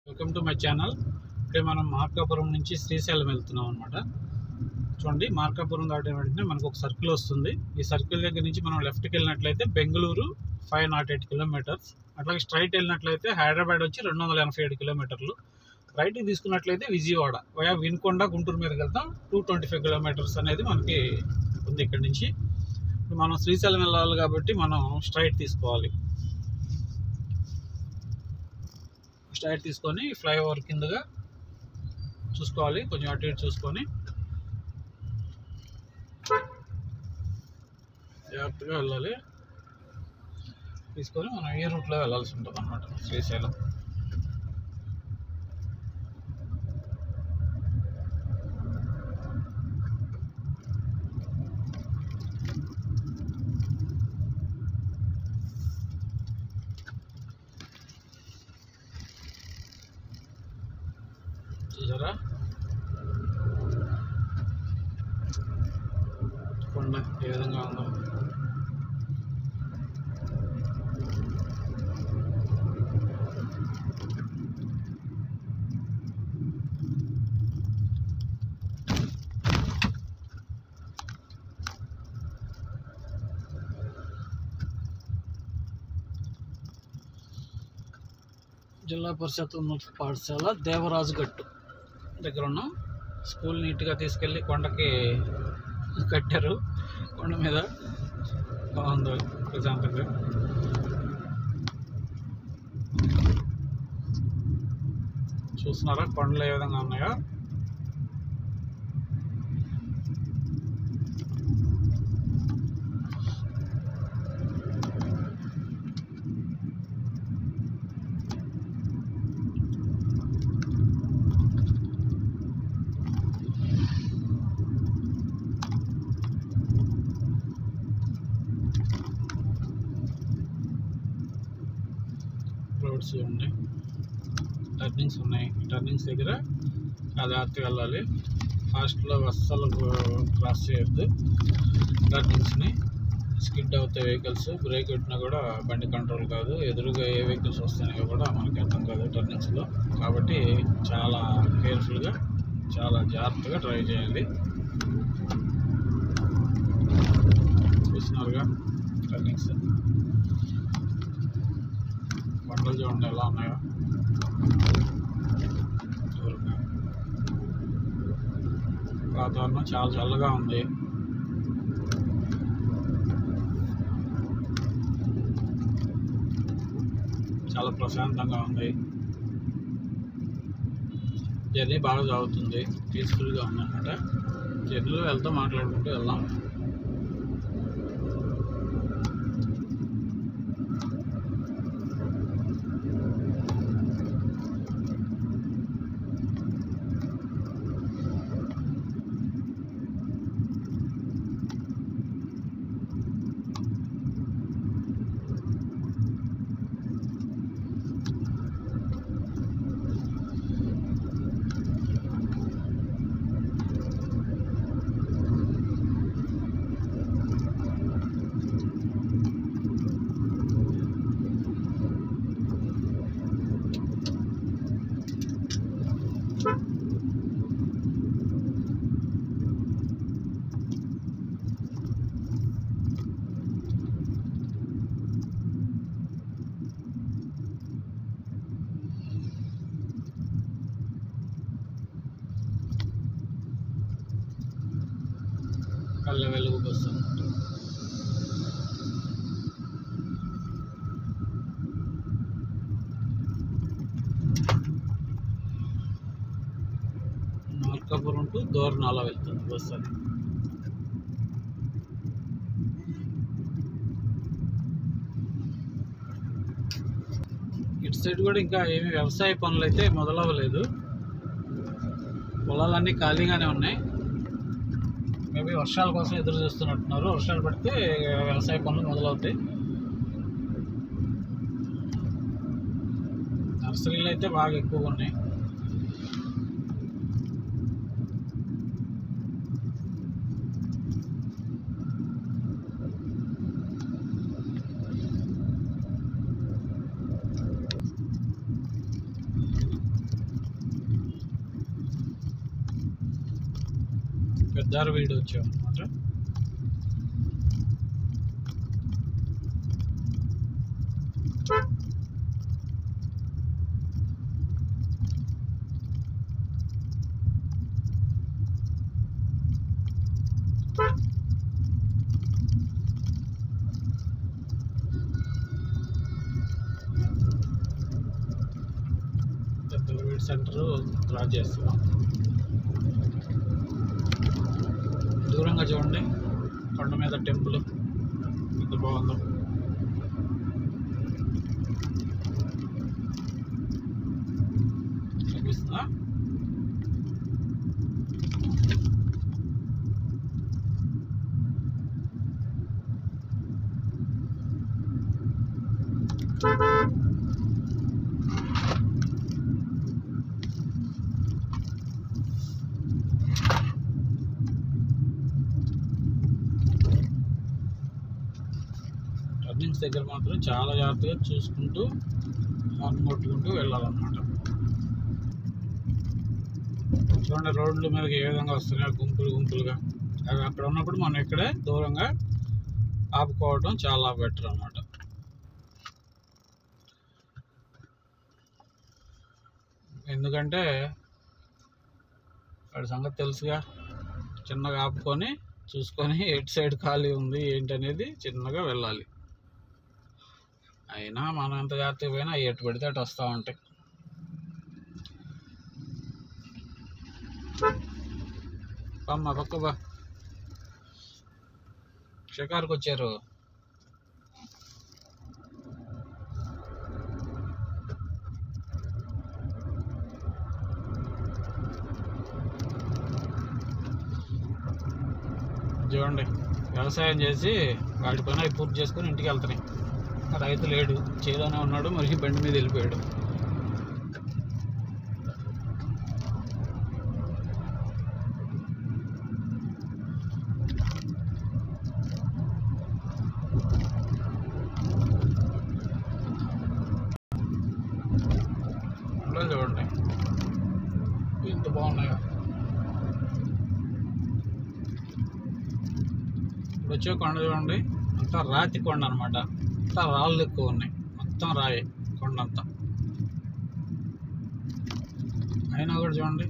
Welcome to my channel. ఇప్పుడే మనం మార్కాపురం నుంచి శ్రీశైలం వెళ్తున్నాం అనమాట. చూడండి, మార్కాపురం దాటిన వెంటనే మనకు ఒక సర్కిల్ వస్తుంది. ఈ సర్కిల్ దగ్గర నుంచి మనం లెఫ్ట్కి వెళ్ళినట్లయితే బెంగళూరు 508 కిలోమీటర్స్, అట్లాగే స్ట్రైట్ వెళ్ళినట్లయితే హైదరాబాద్ వచ్చి 287 కిలోమీటర్లు, రైట్కి తీసుకున్నట్లయితే విజయవాడ వయా వినుకొండ గుంటూరు మీదకి వెళ్తాం 225 కిలోమీటర్స్ అనేది మనకి ఉంది. ఇక్కడి నుంచి మనం శ్రీశైలం వెళ్ళాలి కాబట్టి మనం స్ట్రైట్ తీసుకోవాలి. స్ట్రైట్ తీసుకొని ఫ్లైఓవర్ కిందగా చూసుకోవాలి, కొంచెం అటు ఇటు చూసుకొని జాగ్రత్తగా వెళ్ళాలి. తీసుకొని మనం ఈ రూట్లో వెళ్ళాల్సి ఉంటుంది అన్నమాట శ్రీశైలం. చూసారా కొండ ఏ విధంగా ఉందో. జిల్లా పరిషత్ ఉన్నత పాఠశాల దేవరాజు గట్టు దగ్గర ఉన్నాం. స్కూల్ నీట్గా తీసుకెళ్ళి కొండకి కట్టారు. కొండ మీద బాగుంది ప్రశాంతంగా. చూస్తున్నారా కొండలు ఏ విధంగా ఉన్నాయో. రోడ్స్ ఉన్నాయి, టర్నింగ్స్ ఉన్నాయి. టర్నింగ్స్ దగ్గర జాగ్రత్తగా వెళ్ళాలి. ఫాస్ట్లో అస్సలు క్రాస్ చేయొద్దు. టర్నింగ్స్ని స్కిడ్ అవుతాయి వెహికల్స్. బ్రేక్ పెట్టినా కూడా బండి కంట్రోల్ కాదు. ఎదురుగా ఏ వెహికల్స్ వస్తాయో కూడా మనకి అర్థం కాదు టర్నింగ్స్లో. కాబట్టి చాలా కేర్ఫుల్గా, చాలా జాగ్రత్తగా డ్రైవ్ చేయాలి. చూస్తున్నారుగా టర్నింగ్స్. కొండలు చూడండి ఎలా ఉన్నాయో. వాతావరణం చాలా చల్లగా ఉంది. చాలా ప్రశాంతంగా ఉంది. జర్నీ బాగా సాగుతుంది. పీస్ఫుల్గా ఉందన్నమాట. జర్నీలో వెళ్తూ మాట్లాడుకుంటూ వెళ్దాం. కళ్ళ వెలుగు బస్సు అన్నమాట. మార్కాపురం టు దోర్నాల వెళ్తుంది బస్సు అది. ఇటు సైడ్ కూడా ఇంకా ఏమి వ్యవసాయ పనులు అయితే మొదలవ్వలేదు. పొలాలన్నీ ఖాళీగానే ఉన్నాయి. మేబీ వర్షాల కోసం ఎదురు చూస్తున్నట్టున్నారు. వర్షాలు పడితే వ్యవసాయ పనులు మొదలవుతాయి. నర్సరీలు అయితే బాగా ఎక్కువగా ఉన్నాయి. పెద్దారు వీడు వచ్చాం అనమాట. పెద్దలవీడు సెంటర్ క్రాస్ చేస్తున్నాం. దూరంగా చూడండి కొండ మీద టెంపుల్ ఎంత బాగుందో. కనిపిస్తుందా? టర్నింగ్స్ దగ్గర మాత్రం చాలా జాగ్రత్తగా చూసుకుంటూ హార్న్ కొట్టుకుంటూ వెళ్ళాలన్నమాట. చూడండి రోడ్ల మీదకి ఏ విధంగా వస్తున్నాయి గుంపులు గుంపులుగా. అవి అక్కడ ఉన్నప్పుడు మనం ఇక్కడే దూరంగా ఆపుకోవడం చాలా బెటర్ అన్నమాట. ఎందుకంటే వాడి సంగతి తెలుసుగా, చిన్నగా ఆపుకొని చూసుకొని ఎటు సైడ్ ఖాళీ ఉంది ఏంటనేది చిన్నగా వెళ్ళాలి. అయినా మనం ఎంత జాగ్రత్తగా పోయినా ఎటు పడితే అటు వస్తూ ఉంటాయి. అమ్మ పక్క బా, షికారుకు వచ్చారు. చూడండి వ్యవసాయం చేసి వాడి పని అవి పూర్తి చేసుకొని ఇంటికి వెళ్తున్నాయి. రైతు లేడు, చేలోనే ఉన్నాడు, మరి బండి మీద వెళ్ళిపోయాడు. చూడండి ఎంత బాగున్నాయో. ఇప్పుడు వచ్చే కొండ చూడండి, అంతా రాతి కొండ అనమాట. అంతా రాళ్ళు ఎక్కువ ఉన్నాయి, మొత్తం రాయి కొండ అంతా. అయినా కూడా చూడండి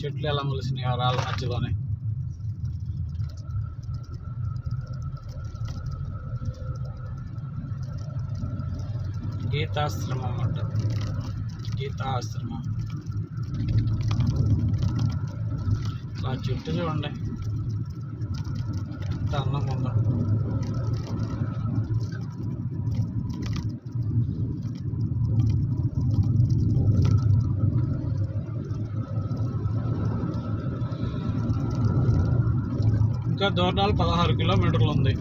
చెట్లు ఎలా మొలిసినాయి ఆ రాళ్ళ మధ్యలోనే. గీతాశ్రమం అన్నమాట, గీతాశ్రమం. ఆ చెట్టు చూడండి ఎంత అందంగా ఉందో. ఇంకా దూరణాలు 16 కిలోమీటర్లు ఉంది.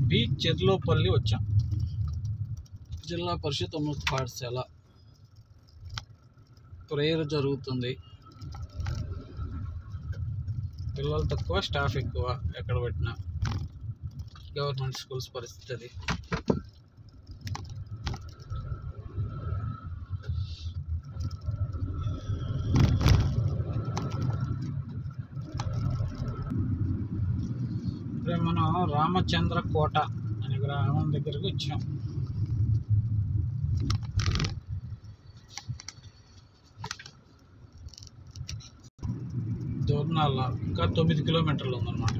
బి చెర్లోపల్లి వచ్చాం. జిల్లా పరిషత్ ఉన్నత పాఠశాల ప్రేయర్ జరుగుతుంది. పిల్లలు తక్కువ, స్టాఫ్ ఎక్కువ. ఎక్కడ పెట్టినా గవర్నమెంట్ స్కూల్స్ పరిస్థితి అది. ఇప్పుడే మనం రామచంద్ర కోట అనే గ్రామం దగ్గరికి వచ్చాం. దూరణాల ఇంకా 9 కిలోమీటర్లు ఉందన్నమాట.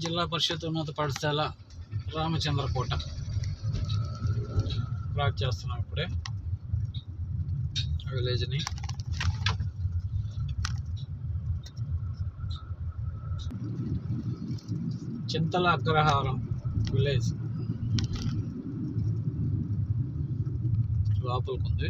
జిల్లా పరిషత్ ఉన్నత పాఠశాల రామచంద్ర కోట క్రాస్ చేస్తున్నాం ఇప్పుడే విలేజ్ని. చింతల అగ్రహారం విలేజ్ లోపలికి.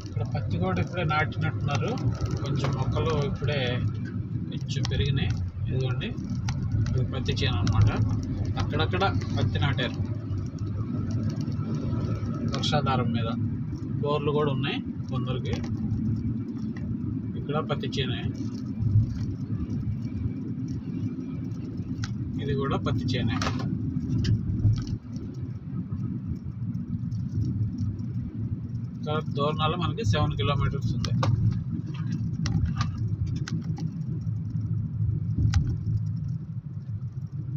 ఇక్కడ పత్తి కూడా ఇప్పుడే నాటినట్టున్నారు, కొంచెం మొక్కలు ఇప్పుడే కొంచెం పెరిగినాయి. ఇదిగోండి, ఇది పత్తి చేను అనమాట. అక్కడక్కడ పత్తి నాటారు వర్షాధారం మీద. బోర్లు కూడా ఉన్నాయి కొందరికి. ఇక్కడ పత్తి చేనే, ఇది కూడా పత్తి చేనే. దూరణాలు మనకి 7 కిలోమీటర్స్ ఉంది.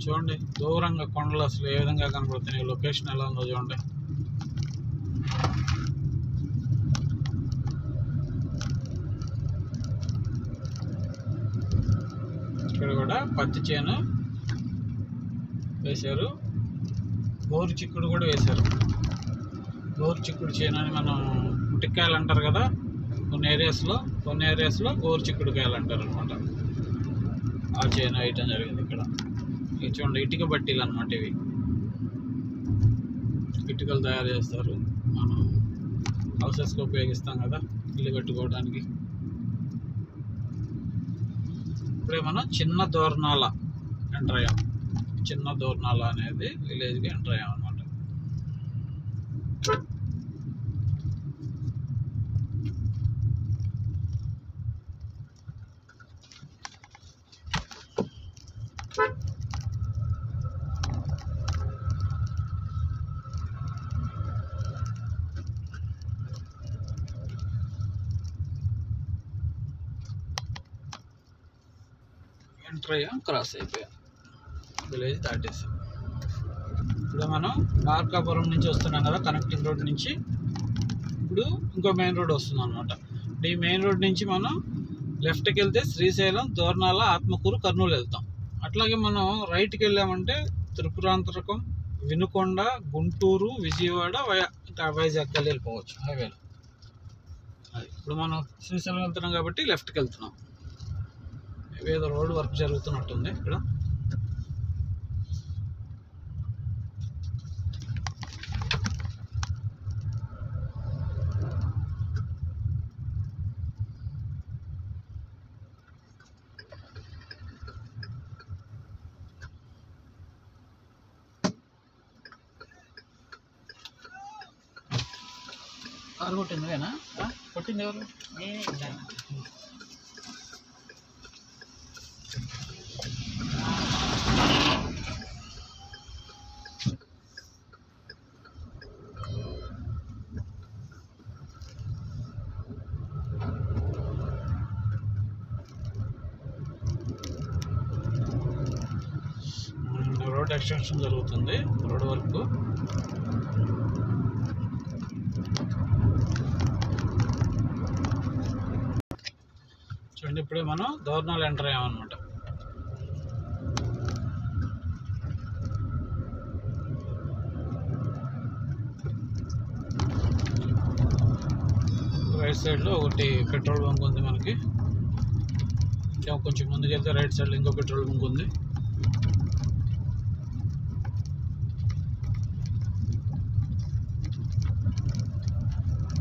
చూడండి దూరంగా కొండలు అసలు ఏ విధంగా కనపడుతున్నాయి, లొకేషన్ ఎలా ఉందో చూడండి. ఇక్కడ కూడా పత్తి చేను వేశారు, గోరు చిక్కుడు కూడా వేశారు. గోరు చిక్కుడు చేను అని మనం ఉటికాయలు అంటారు కదా, కొన్ని ఏరియాస్లో గోరు చిక్కుడు కాయలు అంటారు అనమాట. ఆ చేను వేయటం జరిగింది ఇక్కడ. ఇవి చూడండి ఇటుక బట్టీలు అనమాట. ఇవి ఇటుకలు తయారు చేస్తారు, మనం హౌసెస్కి ఉపయోగిస్తాం కదా ఇల్లు కట్టుకోవడానికి. ఇప్పుడే మనం చిన్న దోర్నాల ఎంటర్ అయ్యాం. చిన్న దోర్నాల అనేది విలేజ్కి ఎంటర్ అయ్యాం అనమాట. ఎంటర్ అయ్యాం, క్రాస్ అయిపోయాం, విలేజ్ దాటేసాం. ఇప్పుడు మనం మార్కాపురం నుంచి వస్తున్నాం కదా, కనెక్టింగ్ రోడ్ నుంచి. ఇప్పుడు ఇంకో మెయిన్ రోడ్ వస్తుంది అనమాట. ఈ మెయిన్ రోడ్ నుంచి మనం లెఫ్ట్కి వెళ్తే శ్రీశైలం, దోర్నాల, ఆత్మకూరు, కర్నూలు వెళ్తాం. అట్లాగే మనం రైట్కి వెళ్ళామంటే త్రిపురాంతకం, వినుకొండ, గుంటూరు, విజయవాడ, వైజాగ్ వెళ్ళి వెళ్ళిపోవచ్చు హైవేలో. ఇప్పుడు మనం శ్రీశైలం వెళ్తున్నాం కాబట్టి లెఫ్ట్కి వెళ్తున్నాం. ఏదో రోడ్ వర్క్ జరుగుతున్నట్టుంది ఇక్కడ. కారు కొట్టింది వేనా? కొట్టింది ఎవరు? రోడ్ ఎక్స్టెన్షన్ జరుగుతుంది, రోడ్ వర్క్. చూడండి ఇప్పుడే మనం దోర్నాలు ఎంటర్ అయ్యామన్నమాట. రైట్ సైడ్లో ఒకటి పెట్రోల్ బంక్ ఉంది మనకి. ఇంకా కొంచెం ముందుకెళ్తే రైట్ సైడ్లో ఇంకో పెట్రోల్ బంక్ ఉంది.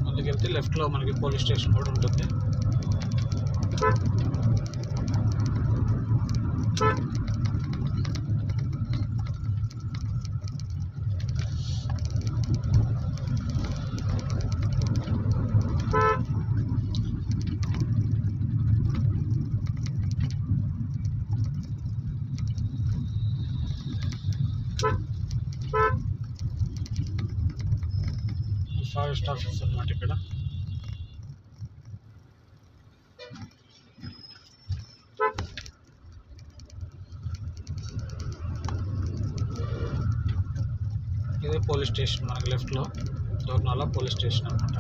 ముందుకెళ్తే లెఫ్ట్లో మనకి పోలీస్ స్టేషన్ కూడా ఉంటుంది. ఫారెస్ట్ ఆఫీస్ అన్నమాట ఇక్కడ. ఇదే పోలీస్ స్టేషన్ మనకి లెఫ్ట్లో, దోర్నాల పోలీస్ స్టేషన్ అనమాట.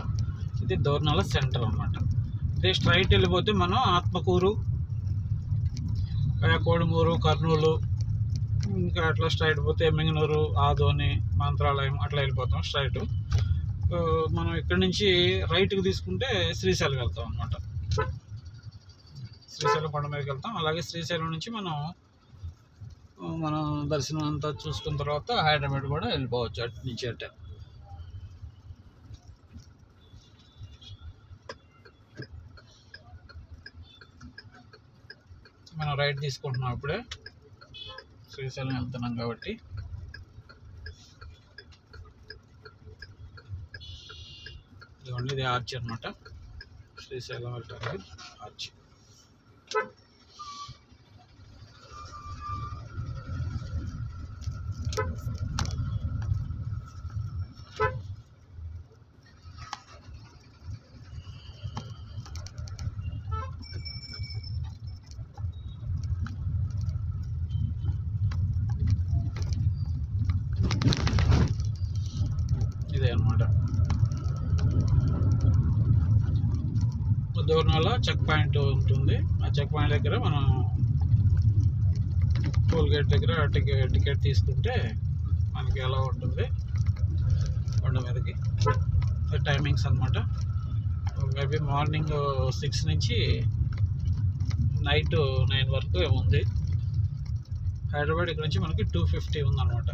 ఇది దోర్నాల సెంటర్ అనమాట. ఇదే స్ట్రైట్ వెళ్ళిపోతే మనం ఆత్మకూరు, కోడుమూరు, కర్నూలు, ఇంకా అట్లా స్ట్రైట్ పోతే ఎమ్మిగనూరు, ఆదోని, మంత్రాలయం అట్లా వెళ్ళిపోతాం స్ట్రైట్. మనం ఇక్కడ నుంచి రైట్కి తీసుకుంటే శ్రీశైలం వెళ్తాం అనమాట. శ్రీశైలం కొండ మీదకి వెళ్తాం. అలాగే శ్రీశైలం నుంచి మనం దర్శనం అంతా చూసుకున్న తర్వాత హైదరాబాద్ కూడా వెళ్ళిపోవచ్చు అటు నుంచి అట్టే. మనం రైట్ తీసుకుంటున్నాం ఇప్పుడే, శ్రీశైలం వెళ్తున్నాం కాబట్టి. ఇదిగోండి, ఇది ఆర్చ్ అనమాట, శ్రీశైలం వెళ్ళడానికి ఆర్చ్. ఇదే అనమాట దూరంలో చెక్ పాయింట్ ఉంటుంది. ఆ చెక్ పాయింట్ దగ్గర మనం టోల్ గేట్ దగ్గర టికెట్ తీసుకుంటే మనకి ఎలా ఉంటుంది కొండ మీదకి. టైమింగ్స్ అనమాట, మేబీ మార్నింగ్ 6 నుంచి నైట్ 9 వరకు ఉంది. హైదరాబాద్ ఇక్కడ నుంచి మనకి 250 ఉందన్నమాట.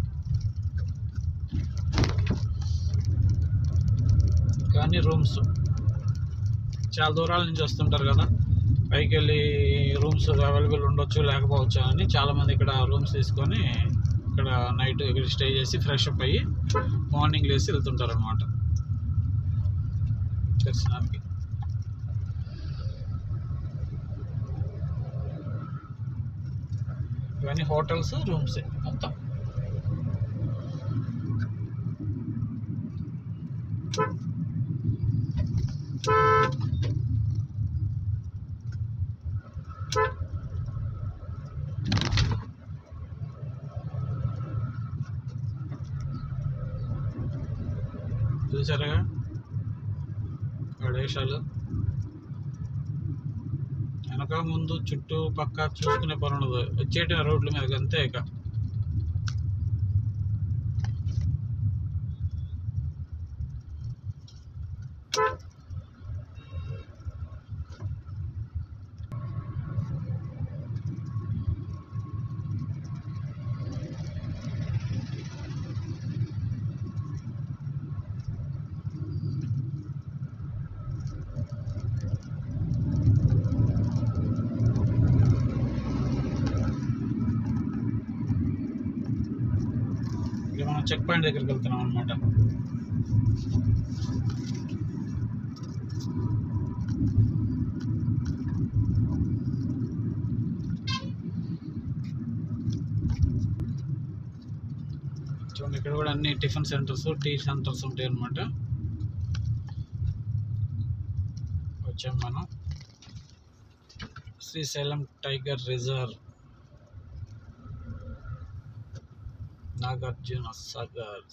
కానీ రూమ్స్ చాలా దూరాల నుంచి వస్తుంటారు కదా, పైకి వెళ్ళి రూమ్స్ అవైలబుల్ ఉండొచ్చు లేకపోవచ్చు అని చాలామంది ఇక్కడ రూమ్స్ తీసుకొని ఇక్కడ నైట్ ఇక్కడ స్టే చేసి ఫ్రెష్ అప్ అయ్యి మార్నింగ్ లేసి వెళ్తుంటారు అనమాట దర్శనానికి. ఇవన్నీ హోటల్స్, రూమ్స్ మొత్తం. చూసారా ప్రదేశాలు, వెనక ముందు చుట్టూ పక్క చూసుకునే పని ఉండదు, వచ్చేట రోడ్ల మీదకి అంతే. ఇక మనం చెక్ పాయింట్ దగ్గరికి వెళ్తున్నాం అనమాట. చూడండి, ఇక్కడ కూడా అన్ని టిఫిన్ సెంటర్స్, టీ సెంటర్స్ ఉంటాయి అన్నమాట. వచ్చాం మనం శ్రీశైలం టైగర్ రిజర్వ్, నాగార్జున సాగర్.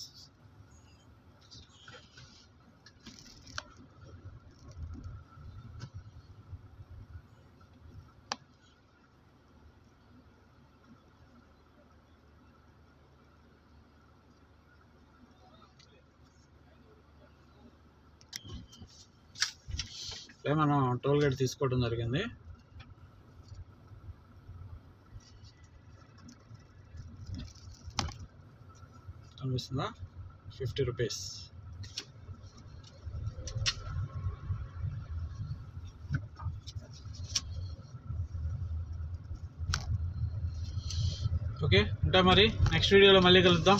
మనం టోల్ గేట్ తీసుకోవడం జరిగింది. కనిపిస్తుందా? 50 రూపీస్. ఓకే, ఉంటా మరి. నెక్స్ట్ వీడియోలో మళ్ళీ కలుద్దాం.